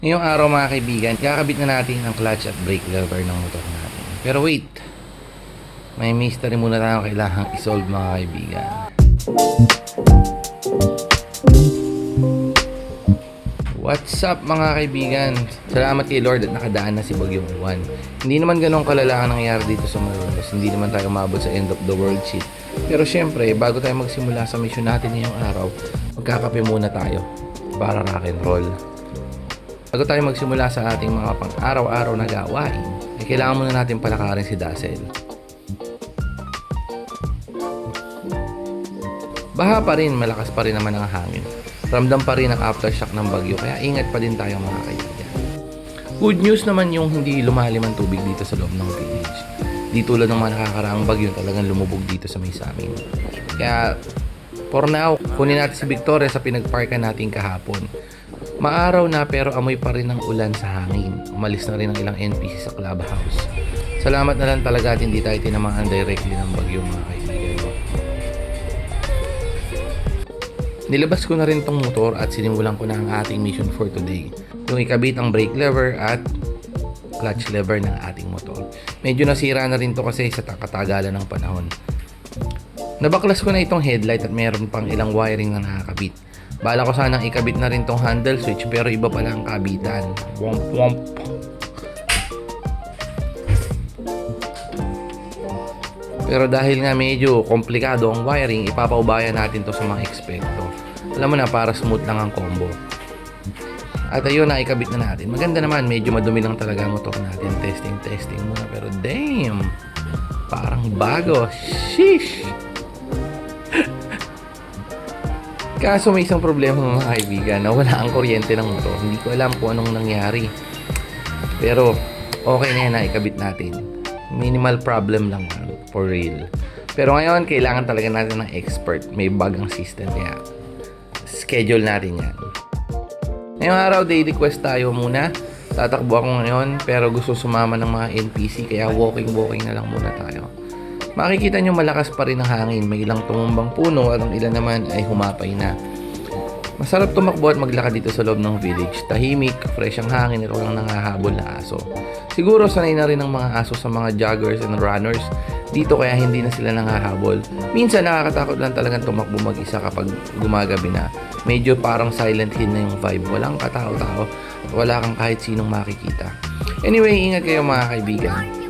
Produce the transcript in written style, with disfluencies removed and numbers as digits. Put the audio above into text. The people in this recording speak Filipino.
Ngayong araw mga kaibigan, kakabit na natin ang clutch at brake lever ng motor natin. Pero wait, may mystery muna tayo kailangang isolve mga kaibigan. What's up mga kaibigan? Salamat kay Lord at nakadaan na si Bagyong Juan. Hindi naman ganun kalala ang nangyayari dito sa Malolos. Hindi naman tayo umabot sa end of the world shit. Pero syempre, bago tayo magsimula sa mission natin ngayong araw, magkakape muna tayo para rock and roll. Bago tayo magsimula sa ating mga pang-araw-araw na gawain, ay kailangan muna natin palakarin si Dazzle. Baha pa rin, malakas pa rin naman ang hangin. Ramdam pa rin ang aftershock ng bagyo, kaya ingat pa din tayo mga kaibigan. Good news naman yung hindi lumalim ang tubig dito sa loob ng village. Di tulad ng mga nakakaraang bagyo talagang lumubog dito sa may samin. Kaya, for now, kunin natin si Victoria sa pinagparkan natin kahapon. Maaraw na pero amoy pa rin ng ulan sa hangin. Umalis na rin ang ilang NPC sa clubhouse. Salamat na lang talaga at hindi tayo tinamaan directly ng bagyo mga kaibigan. Nilabas ko na rin tong motor at sinimulan ko na ang ating mission for today. Yung ikabit ang brake lever at clutch lever ng ating motor. Medyo nasira na rin to kasi sa katagalan ng panahon. Nabaklas ko na itong headlight at meron pang ilang wiring na nakakabit. Bala ko sanang ikabit na rin tong handle switch pero iba pala ang kabitan. Womp womp. Pero dahil nga medyo komplikado ang wiring, ipapaubayan natin to sa mga eksperto. Alam mo na, para smooth lang ang combo. At ayun na, ikabit na natin. Maganda naman, medyo madumi lang talaga ang motor natin. Testing muna. Pero damn! Parang bago. Sheesh! Kaso may isang problema mga kaibigan na wala ang kuryente ng motor. Hindi ko alam kung anong nangyari. Pero okay na yan na ikabit natin. Minimal problem lang for real. Pero ngayon kailangan talaga natin ng expert. May bug ang system kaya schedule natin yan. Ngayong araw daily quest tayo muna. Tatakbo ako ngayon pero gusto sumama ng mga NPC kaya walking na lang muna tayo. Makikita nyo malakas pa rin ang hangin. May ilang tumumbang puno at ang ilan naman ay humapay na. Masarap tumakbo at maglakad dito sa loob ng village. Tahimik, fresh ang hangin at walang nangahabol na aso. Siguro sanay na rin ang mga aso sa mga joggers and runners dito kaya hindi na sila nangahabol. Minsan nakakatakot lang talagang tumakbo mag-isa kapag gumagabi na. Medyo parang Silent Hill na yung vibe. Walang katao-tao at wala kang kahit sinong makikita. Anyway, ingat kayo mga kaibigan.